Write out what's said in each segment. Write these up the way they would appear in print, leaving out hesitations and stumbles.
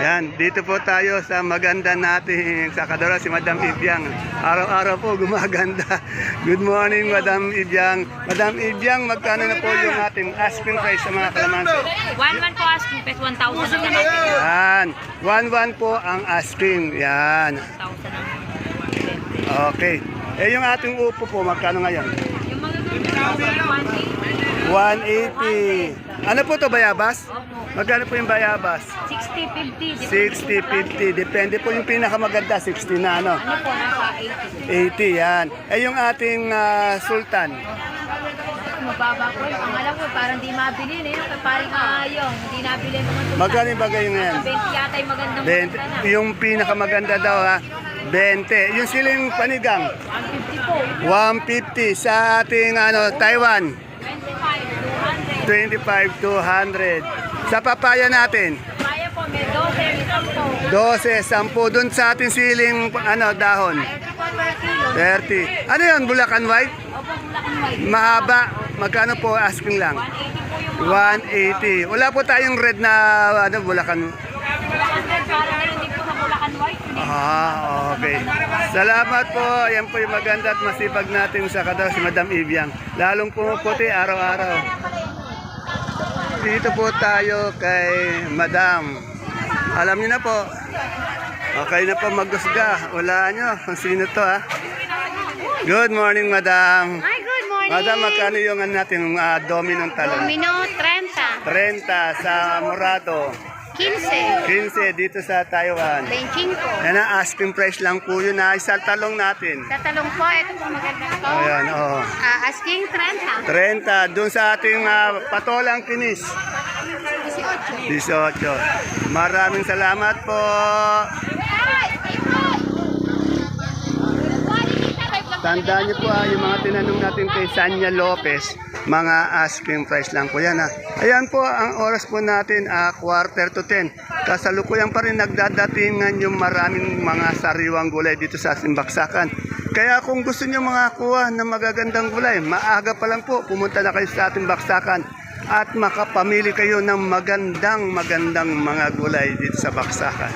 Yan, dito po tayo sa maganda nating sakadora, si Madam Ibyang. Araw-araw po gumaganda. Good morning, Madam Ibyang. Madam Ibyang, magkano na po yung ating asking price sa mga kalamansi? 1,100 po asking price, 1,000 na natin. Yan, 1,100 po ang asking. Yan. 1,000 Okay. Eh, yung ating upo po, magkano ngayon? Yung mga ganyan, 180. Ano po to, bayabas? Magkano po yung bayabas? 60, 50. 60, 50. Depende po yung pinakamaganda, 60 na ano. Ano po, nasa 80. 80 yan. Eh yung ating sultan, Mababa po. Ang alam ko, parang di mabili na yun. Parang ayong, hindi nabili naman ito. magkano yung bagay ngayon? 20 yata yung magandang 20. maganda na. Yung pinakamaganda daw ha, 20. Yung siling panigang, 150 po. 150 sa ating Taiwan, 25, 25, 200. Sa papaya natin, Kaya po, may 12, may 10 po. 12, 10. Doon sa ating siling dahon, 30 po per kilo. 30. Ano yun, Bulacan White? Opo, Bulacan White. Mahaba. Magkano po asking lang? 180 po yung 180. Wala po tayong red na Bulacan. Bulacan Red. Parang meron din po sa Bulacan White. Okay. Salamat po. Yan po yung maganda at masipag natin sa kadal si Madam Ibyang. Lalong pumuputi araw-araw. Dito po tayo kay Madam. Alam niyo na po. Okay na po magusga. Wala nyo kung sino to ha. Good morning, Madam. Hi, good morning. Madam, magkano yung natin dominong talong? Domino 30. 30 sa Morado. 15. 15 dito sa Taiwan. 25. Yan ang asking price lang po yun na isang talong natin. Sa talong po, ito po maganda to. Ayan, oo. Asking 30. 30. Doon sa ating patolang kinis. 18. Maraming salamat po. Tandaan niyo po yung mga tinanong natin kay Sanya Lopez, mga asking price lang po yan ha. Ayan po ang oras po natin, 9:45. Kasalukuyan pa rin nagdadatingan yung maraming mga sariwang gulay dito sa Simbaksakan. Kaya kung gusto niyo mga kuha ng magagandang gulay, maaga pa lang po, pumunta na kayo sa ating baksakan at makapamili kayo ng magandang mga gulay dito sa baksakan.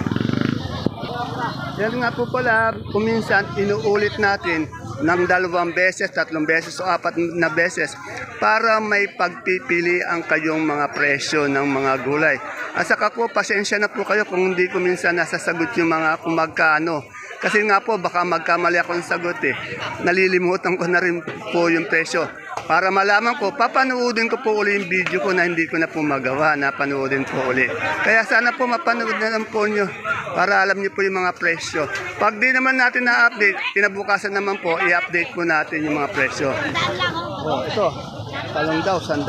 Yan nga po pala, kuminsan inuulit natin ng 2 beses, 3 beses o 4 na beses para may pagpipili ang kayong mga presyo ng mga gulay. At saka po, pasensya na po kayo kung hindi ko minsan nasasagot yung mga kung magkano. Kasi nga po, baka magkamali ako ng sagot eh. Nalilimutan ko na rin po yung presyo. Para malaman ko, papanoodin ko po uli yung video ko na hindi ko na po magawa, napanoodin po uli. Kaya sana po mapanood na lang po nyo para alam nyo po yung mga presyo. Pag di naman natin na-update, kinabukasan naman po, i-update po natin yung mga presyo. Oh, ito, talong daw, 100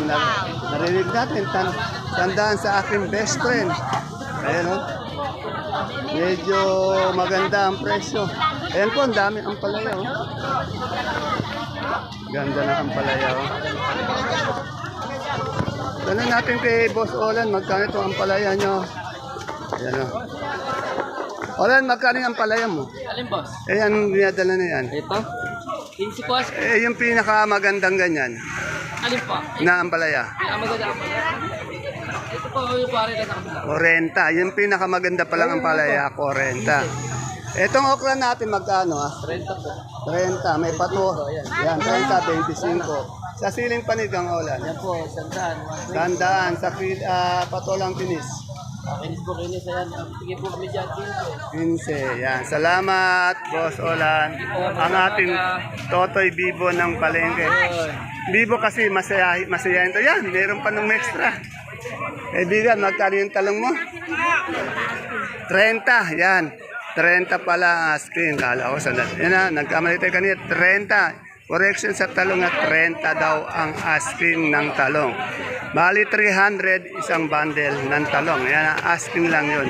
lang. Narinig natin, 100 sa aking best friend. Ayan o. Medyo maganda ang presyo. Ayan po, ang dami ang palaya o. Ganda na ang palaya o. Tanong natin kay Boss Olan, magkano ito ang palaya nyo? Ayan o. Olan, magkano ang palaya mo? Alin boss? Eh, anong dinadala na yan? Ito? 15 po. Eh, yung pinakamagandang ganyan Alin po? na ang palaya. Maganda ako. Ito po yung pare na sa kabila. 40. Yung pinakamaganda pa lang ang palaya, 40. Etong okra natin magkano ah? 30 po. 30. May pato. Yan, 30, 25. Sa siling panigang Olan. Yan po, sandaan. Tandaan, sa patolang tinis. Kinis po, kinis. Ayan. Sige po kami dyan. 15. Yan. Salamat, Boss Olan. Ang ating Totoy Bibo ng palengke. Bibo kasi masayahin to. Yan, meron pa ng extra. Kaibigan, magkano yung talong mo? 30. Yan. 30 pala ang asking. Kala ko sandali. Yan na, nagkamali tayo kanina. 30. Correction sa talong at 30 daw ang asking ng talong. Bali 300 isang bundle ng talong. Yan ang asking lang yun.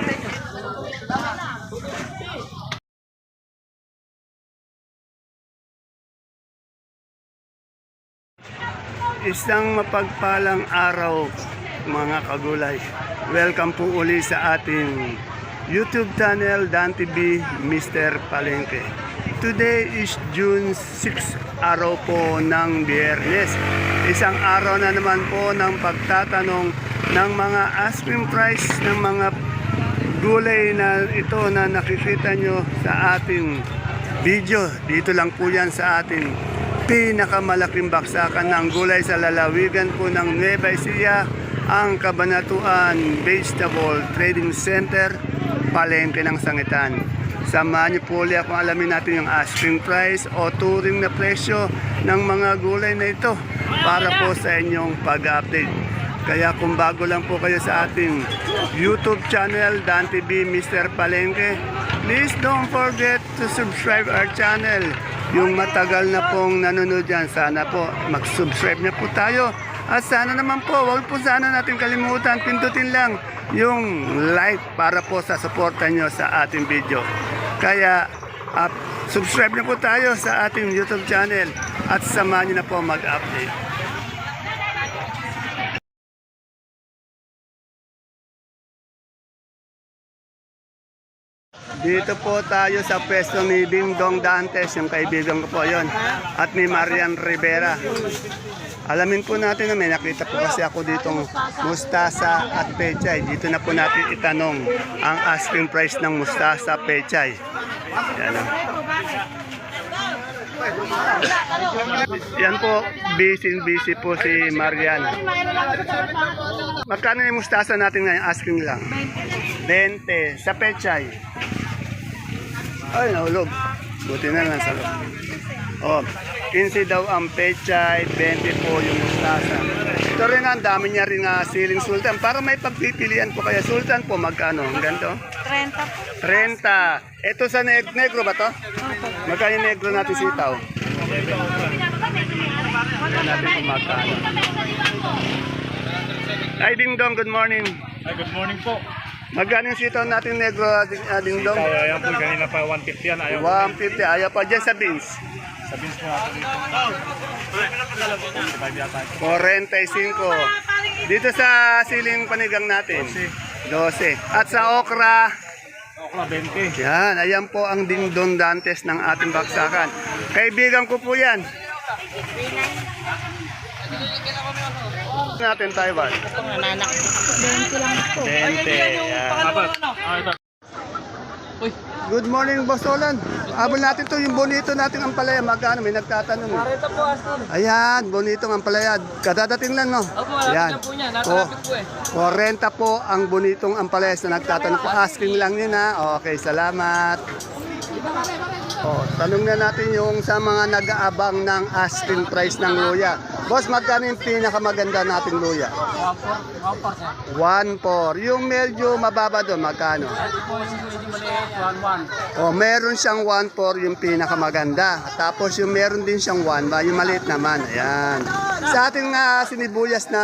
Isang mapagpalang araw mga kagulay. Welcome po uli sa ating YouTube channel Dan TV Mr. Palengke. Today is June 6, araw po ng Biyernes. Isang araw na naman po ng pagtatanong ng mga asking price ng mga gulay na ito na nakikita nyo sa ating video. Dito lang po yan sa ating pinakamalaking baksakan ng gulay sa lalawigan po ng Nueva Ecija, ang Cabanatuan Vegetable Trading Center, Palengke ng Sangitan. Samahan niyo po ulit kung alamin natin yung asking price o turing na presyo ng mga gulay na ito para po sa inyong pag-update. Kaya kung bago lang po kayo sa ating YouTube channel, Dan TV Mr. Palengke, please don't forget to subscribe our channel. Yung matagal na pong nanonood yan, sana po mag-subscribe na po tayo. At sana naman po, huwag po sana natin kalimutan, pindutin lang yung like para po sa suporta nyo sa ating video. Kaya subscribe na po tayo sa ating YouTube channel at samahan nyo na po mag-update. Dito po tayo sa pwesto ni Ding Dong Dantes, yung kaibigan ko po yon, at ni Marian Rivera. Alamin po natin na may nakita po kasi ako ditong mustasa at pechay. Dito na po natin itanong ang asking price ng mustasa pechay. Yan, yan po, busy po si Marian. Magkano yung mustasa natin ngayon? Asking lang. 20. Sa pechay. Ay, nahulog. Buti na lang sa loob. Oh, 15 daw ang pechay, 20 po yung mustasa. Ito rin ang dami niya rin siling sultan. Para may pagpipilian po kaya sultan po, magkano? Ang ganito? 30 po. 30. Ito sa negro ba to? Magkano yung negro natin sitaw? Yan natin kung magkano. Ay, Ding Dong, good morning. Ay, good morning po. Magkano yung sitaw natin negro, Ding Dong? Ayan po, kanina pa 150 yan. Ayaw 150, ayaw pa dyan sa beans. sa beans po natin dito. 45 yata. 45. Dito sa siling panigang natin. 12. At sa okra, Okra 20. yan, ayan po ang Ding Dong Dantes ng ating baksakan. Kaibigan ko po yan. Natin Taiwan. 20 lang po. 20. Yan. Good morning, Boss Olan. Abol natin to yung bonito natin ang palaya. Magkano? May nagtatanong. Narito po, Aston. Ayan, bonito ang palaya. Kadadating lang, no? Opo, malapit Yan. lang po niya. Nasa lapit po eh. 40 po ang bonitong ampalaya na nagtatanong po. Asking lang yun ha. Okay, salamat. Oh, tanong na natin yung sa mga nag-aabang ng asking price ng luya. Boss, magkano yung pinakamaganda nating luya? 1.4. Yung medyo mababa doon, magkano? Oh, meron siyang 1.4 yung pinakamaganda. Tapos yung meron din siyang 1 ba, yung maliit naman. Ayan. Sa ating sinibuyas na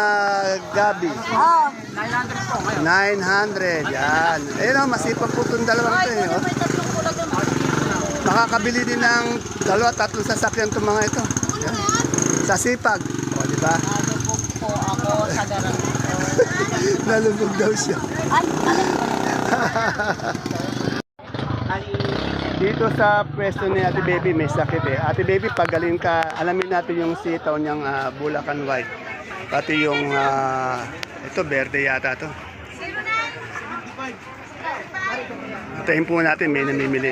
gabi. 900 po ngayon. 900. Yan. Ayun, masipag po itong dalawang ito. Eh, oh. Makakabili din ng 2-3 sasakyan itong mga ito. Yan. Sa sipag. O, di ba? Nalubog po ako sa garang ko. Nalubog daw siya. Dito sa pwesto ni Ate Baby may sakit eh. Ate Baby, pagaling ka, alamin natin yung sitaw niyang Bulacan White. Pati yung, ito, berde yata to. Atayin po natin, may namimili.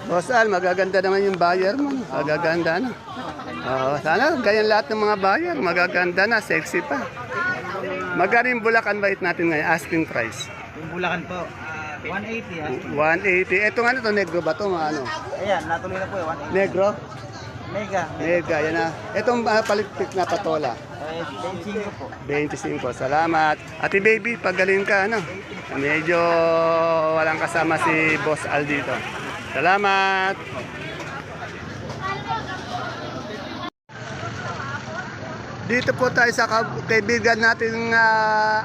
Boss Al, magaganda naman yung buyer mo. Magaganda na. Sana ganyan lahat ng mga buyer. Magaganda na, sexy pa. Magkano yung Bulacan White natin ngayon? Asking price. Yung Bulacan po, 180 ha. 180. Ito nga to, negro ba to? Ano? Ayan, natuloy na po yung 180. Negro? Mega. Mega, yan na. Itong palikpik na patola. 25 po. 25. Salamat. Ate Baby, pagaling ka, ano? Medyo walang kasama si Boss Al dito. Salamat. Dito po tayo sa kaibigan natin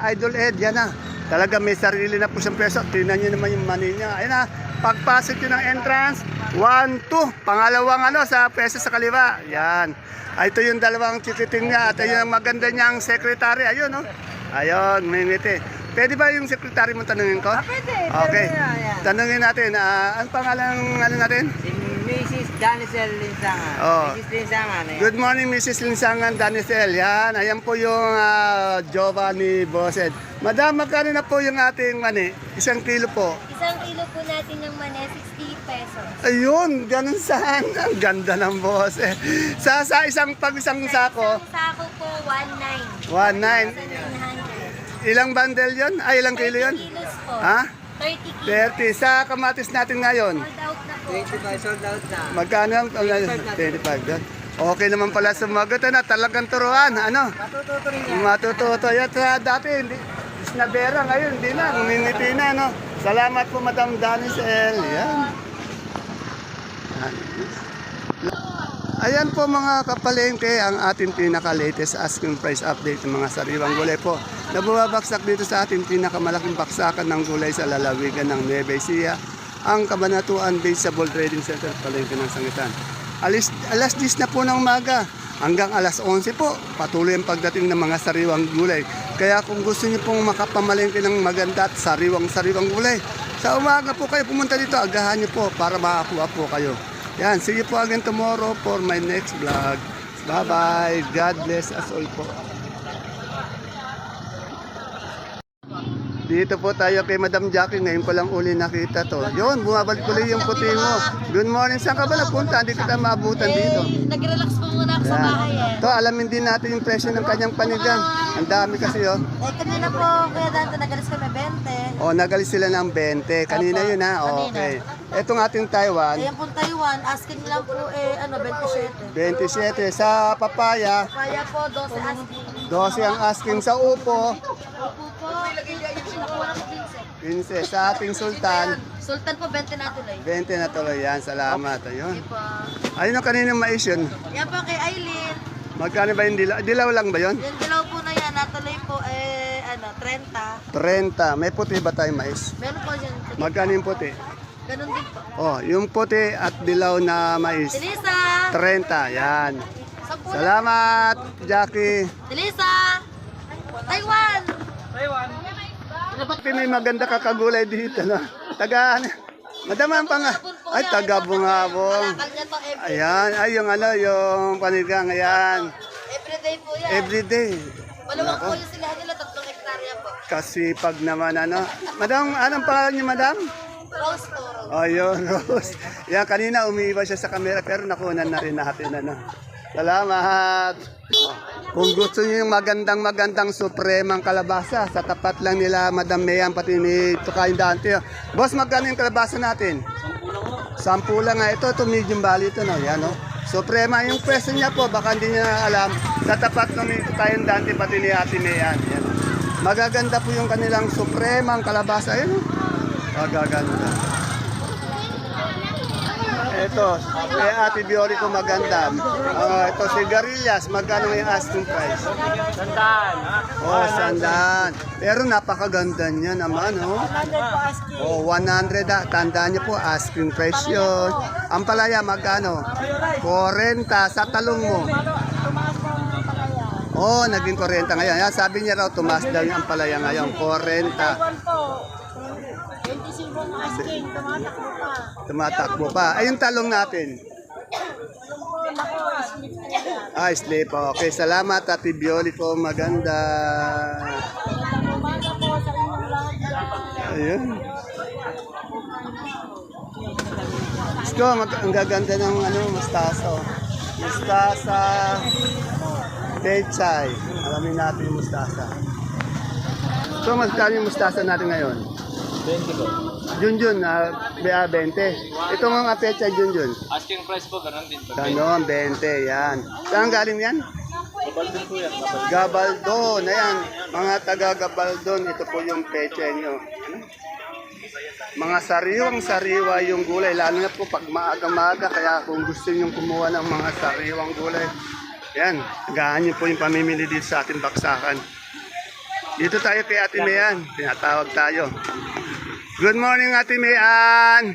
Idol Ed. Yan na. Talaga may sarili na po siyang peso. Tingnan nyo naman yung money niya. Ayun na. Pagpasok nyo ng entrance, 1, 2. Pangalawang sa peso sa kaliwa. Yan. Ito yung dalawang chikiting niya. At ayun ang maganda niyang secretary. Ayun, no? Ayun, may ngiti. Pwede ba yung secretary mo tanungin ko? Pwede. Okay. Tanungin natin. Ang pangalan natin? Si Mrs. Danicel Linsangan. Oh. Mrs. Linsangan. Eh. Good morning, Mrs. Linsangan Danicel. Yan, ayan po yung Jova ni Bosed. Madam, magkano na po yung ating mani? 1 kilo po. 1 kilo po natin ng mani, 60 pesos. Ayun, ganun saan. Ang ganda ng Bosed. Sa isang sako, Isang sako po, 1.9. 1.9. Ilang bundle yon? Ay, ilang kilo yon? 30 kilos po. Ha? 30 kilos. 30. Sa kamatis natin ngayon. Sold out na po. 25 sold out na. Magkano? 25 doon. Okay naman pala sumagot na. Talagang turuan. Ano? Matututo rin yan. Matututo. Yan dati, hindi. Isnabera ngayon, hindi na. Ngumingiti na, no? Salamat po, Madam Danicel. Yan. Ayan po mga kapalengke ang ating pinaka-latest asking price update ng mga sariwang gulay po na bumabagsak dito sa ating pinakamalaking baksakan ng gulay sa lalawigan ng Nueva Ecija, ang Kabanatuan Vegetable Trading Center Palengke ng Sangitan. Alas 10 na po ng umaga hanggang alas 11 po patuloy ang pagdating ng mga sariwang gulay. Kaya kung gusto niyo pong makapamalengke ng maganda at sariwang gulay, sa umaga po kayo pumunta dito, agahan niyo po para makakuha po kayo. Yan, see you po again tomorrow for my next vlog. Bye-bye. God bless us all po. Dito po tayo kay Madam Jackie. Ngayon ko lang uli nakita to. Yun, bumabalik ulit yung puti mo. Good morning. Saan ka ba nagpunta? Hindi kita maabutan dito. Nag-relax po muna ako sa Yan. bahay To, alamin din natin yung presyo ng kanyang panigang. Ang dami kasi, oh. kanina po, Kuya Dante, nag-relax kami 20. Oh, nagalis sila ng 20. Kanina yun, ha? Okay. Etong ating Taiwan, Ayan po Taiwan, asking lang po 27. 27. Sa papaya, Kaya po, 12 asking. 12 ang asking. Sa upo, Opo po, nakuha ko 15. 15. Sa ating sultan, Sultan po, 20 na tuloy. 20 na tuloy yan. Salamat. Ayun. Okay po. Ayun ang kaninang mais yun. Yan po kay Aileen. Magkano ba yung dilaw? Dilaw lang ba yun? Yung dilaw po na yan, natuloy po 30. 30. May puti ba tayong mais? Meron po dyan. Magkano yung puti? Ganun din po. Oh, yung puti at dilaw na mais. Delisa! 30. Yan. 10. Salamat, Jackie. Delisa! Taiwan! May maganda kakagulay dito, no? Taga, Madam, ang pang... Ay, taga Bungabong. Kalakal niya to Ayan, ay yung yung panigang, ayan. everyday po yan. Everyday. Maluwag po yung silahan nila, 3 hektarya po. Kasipag naman, ano. Madam, anong pangalan niyo, Madam? Rose po, Rose. Ayun, Rose. Yan, kanina umiiwas siya sa camera pero nakunan na rin natin. Ano. Salamat. Kung gusto niyo yung magandang supremang kalabasa, sa tapat lang nila Madam Mayan, pati ni Tukayin Dante. Boss, magkano yung kalabasa natin? 10 lang nga. Ito medium value ito. No? Yan, no? Suprema, yung question niya po, baka hindi niya alam, sa tapat ng ni Tukayin Dante, pati ni Ate Mayan. Yan. Magaganda po yung kanilang supremang kalabasa. Yan, no? Magaganda. Ito, kay Ate Biori ko maganda. Ito, sigarilyas, magkano yung asking price? Oh, 100. Pero napakaganda niya naman, oh. 100 po asking. Oh, 100. Tandaan niyo po, asking price yun. Ang palaya, magkano? 40. Sa talong mo? Oh, naging 40 ngayon. Yan, sabi niya raw, tumaas daw yung palaya ngayon. 40. 25 ang asking, tumatakbo pa. Tumatakbo pa. Ay, yung talong natin. Ah, slip. Okay, salamat Ate Bioli ko. Maganda. Ayun. Isko, ang gaganda ng mustasa. Oh. Mustasa. Pechay. Alamin natin yung mustasa. So, magkano yung mustasa natin ngayon? 20 po. Junjun, 20. Ito mga pechay Junjun. Asking price po, ganun din po. Ganon, 20, yan. Saan galing yan? Gabaldon po yan. Gabaldon, ayan. Mga taga Gabaldon, ito po yung peche nyo. Mga sariwang-sariwa yung gulay, lalo na po pag maaga-maaga, kaya kung gusto nyo kumuha ng mga sariwang gulay, yan, gaan nyo po yung pamimili dito sa ating baksakan. Dito tayo kay Ate Mayan, tinatawag tayo. Good morning, Ate Mayan.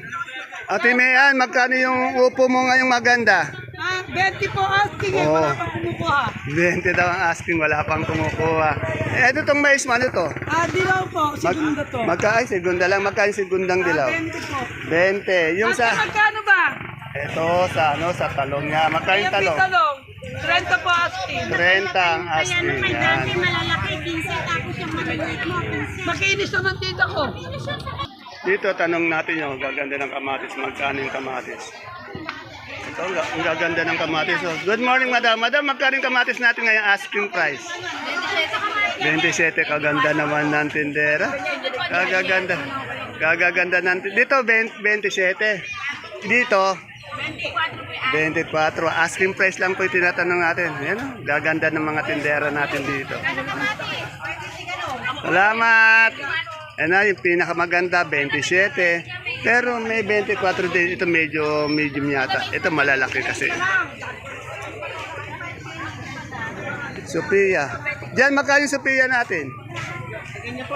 Ate Mayan, magkano yung upo mo ngayong maganda? 20 po asking eh, wala pang kumukuha. 20 daw ang asking, wala pang kumukuha. Eh, ito tong mais, ano to? Dilaw po, segundo to. Segunda lang. Magkano segundang dilaw? 20 po. 20. Yung Ate, sa... magkano ba? Ito sa sa talong niya. Magkano yung talong? Talong. 30 po asking. 30 ang asking yan. Makinis naman dito ko. Dito, tanong natin yung gaganda ng kamatis. Magkano yung kamatis? Ito, ang gaganda ng kamatis. Oh. Good morning, madam. Madam, magkano yung kamatis natin ngayon asking price? 27. Kaganda naman ng tindera. Kagaganda. Kagaganda ng dito, 27. Dito, 24. Asking price lang po yung tinatanong natin. Yan, oh. Gaganda ng mga tindera natin dito. Salamat! Yan yung pinakamaganda, 27. Pero may 24 din. Ito medyo medium yata. Ito malalaki kasi. Sophia. Diyan, magkano yung Sophia natin? Kanya po,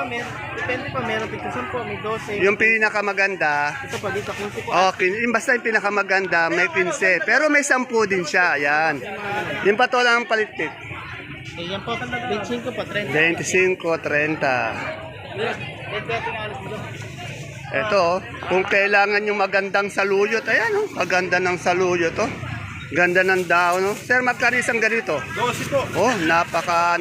depende po, meron pitasan po, may 12. Yung pinakamaganda, Ito po, dito, 15 po. okay, yung basta yung pinakamaganda, may 15. Pero may 10 din siya, yan. Yung patolang palitit. Yan po, 25 po, 30. 25, 30. Ito, kung kailangan yung magandang saluyot, ayan, oh, maganda ng saluyot, oh. Ganda ng daon, no? Sir, magkano isang ganito? 12 po. Oh, napaka,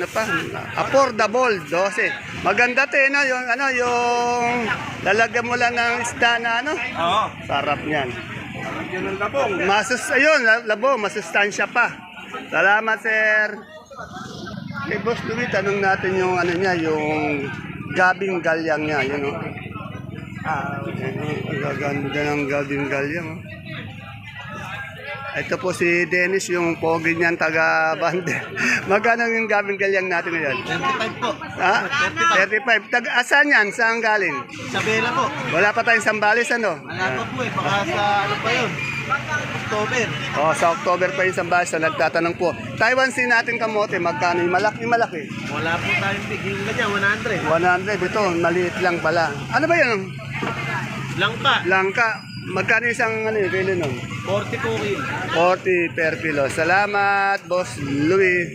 affordable, 12. Maganda te, no? Yung, yung lalagyan mo lang ng isda na, Oo. sarap niyan. Yan ang labong. Ayun, labo, masustansya pa. Salamat, sir. Kay Boss Louie, tanong natin yung, niya, yung gabing galyang niya, yun, oh. Ang gaganda ng gabing galyang, oh. Ito po si Dennis, yung pogi niyan, taga-bande. Magkano yung gabing galyang natin ngayon? 35 po. Ha? 35. Asan yan? Saan galing? Isabela po. Wala pa tayong Sambales, ano? Wala pa po eh, baka sa ano pa yun? October. Oh, sa October pa yung Sambales, so nagtatanong po. Taiwan Sea natin kamote, magkano yung malaki? Wala po tayong biging ganyan, 100. 100, ito, maliit lang pala. Ano ba yun? Langka, Langka. Magkano isang kilo nun? 40 po kilo. 40 per kilo. Salamat, Boss Louie.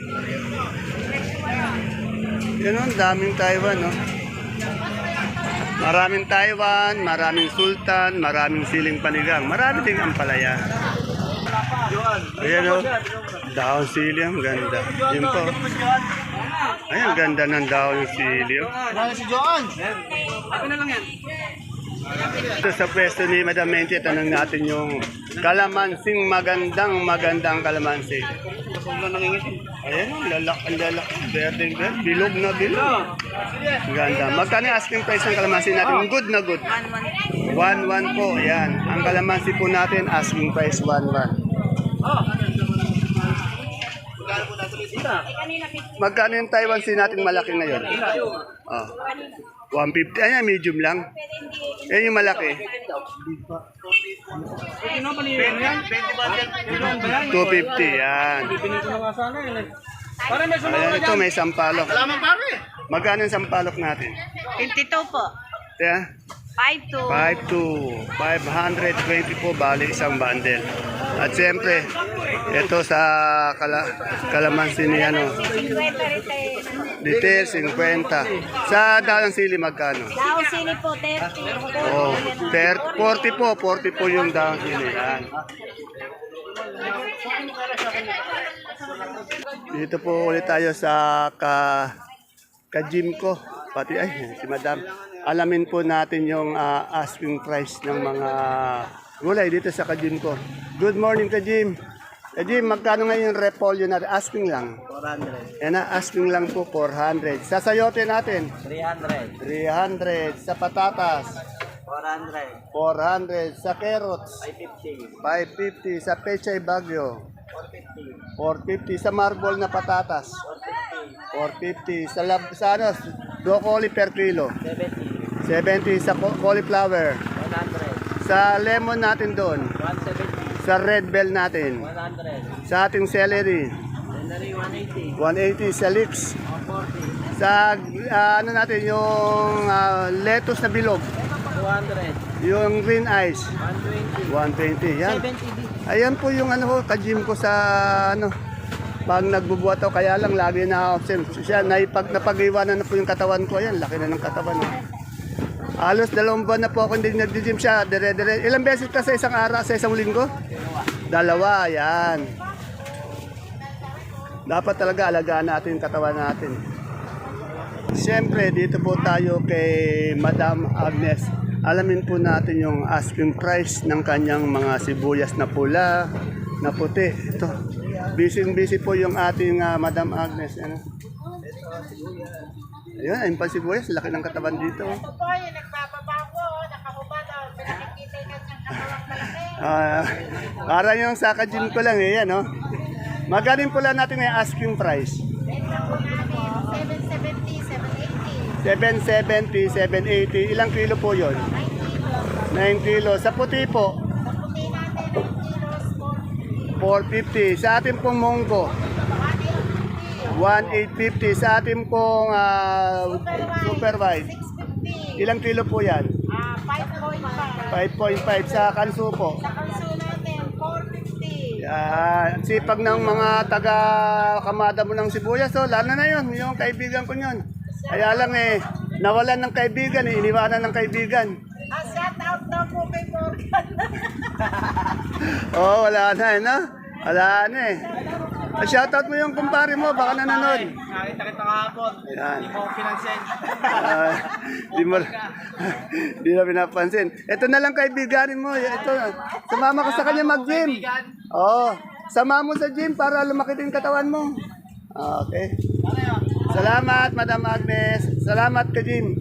Yan o, daming Taiwan, no? Maraming Taiwan, maraming Sultan, maraming siling panigang, marami ding ampalaya. Ayan o, daon sili, ang ganda. Yun po. Ay, ang ganda ng daon sili. Oh. Wala si Joan. Ito sa pwesto ni Madam Menchi, tanong natin yung kalamansing magandang kalamansi. Ayan, ang lalak, berdeng, bilog na bilog. Ang ganda. Magkano yung asking price ng kalamansi natin? Good na good. 1-1 po, ayan. Ang kalamansi po natin, asking price 1-1. Magkano yung Taiwan Sea natin malaki ngayon? Oh. 150. Ayan, medium lang. Yan yung malaki. 250, yan. Ayan, ito may sampalok. Magkano yung sampalok natin? 52 po. Yeah. 52. 520 po, bali isang bundle. At siyempre, ito sa kalamansi ni ano, detail 50. Sa dalang sili magkano? Daon sili po, 30. Oh, 40 po, 40 po yung dalang sili. Yan. Dito po ulit tayo sa ka-gym ko. Pati ay si Madam. Alamin po natin yung asking price ng mga gulay dito sa ka-gym ko. Good morning, ka-gym. Ka-gym, magkano ngayon yung repolyo natin? Asking lang. 400. Yan na, asking lang po 400. Sa sayote natin? 300. 300. Sa patatas? 400. 400. Sa carrots? 550. 550. Sa pechay bagyo? 450. 450. Sa marble na patatas? 450. Sa ano, broccoli per kilo? 70. 70. Sa cauliflower? 100. Sa lemon natin doon? 170. Sa red bell natin? 100. Sa ating celery? January 180. 180. Sa leeks? 140. Sa ano natin, yung lettuce na bilog? 200. Yung green ice? 120. 120. Yan. 70. Ayan po yung ano ko, ka-gym ko sa ano, pag nagbubuhat ako, kaya lang lagi na absent. Siya, napag-iwanan na po yung katawan ko. Ayan, laki na ng katawan. Halos 2 buwan na po ako hindi nag-gym siya. Dire-dire. Ilang beses ka sa isang araw, sa isang linggo? 2, yan. Dapat talaga alagaan natin yung katawan natin. Siyempre, dito po tayo kay Madam Agnes. Alamin po natin yung asking price ng kanyang mga sibuyas na pula, na puti. Ito, busy po yung ating Madam Agnes. Ano? Ayun, ayun pa sibuyas. Laki ng katawan dito. Ito po, yung nagbababa po, nakahubad, nakikita yung kanyang katawang malaki. Para yung sa ka-gym ko lang eh, yan, no? Magaling pula natin yung asking price. Benta po namin, 770, 780. 770, 780. Ilang kilo po yon? 9 kilos. 9 kilo. Sa puti po, Sa puti natin, 2 kilos, 450. Sa ating pong munggo, 1850. Sa ating pong super wide, 650. ilang kilo po yan? 5.5. 5.5. Sa kanso po. Sa kanso natin, 450. Yan. Sipag ng mga taga-kamada mo ng sibuyas. So, lalo na yun. Yung kaibigan ko yun. Kaya lang eh, nawalan ng kaibigan eh. Iniwanan ng kaibigan. Shout out daw po kay Morgan. Oo, wala na eh, no? Wala na eh. Shoutout mo yung kumpare mo, baka nanonood. Nakita kita kahapon. Yan. Hindi mo ako pinansin. Di mo, di na pinapansin. Ito na lang kaibiganin mo. Ito, sumama ka sa kanya mag-gym. Oo, sama mo sa gym para lumaki din katawan mo. Okay. Salamat, Madam Agnes. Salamat ka, Jim.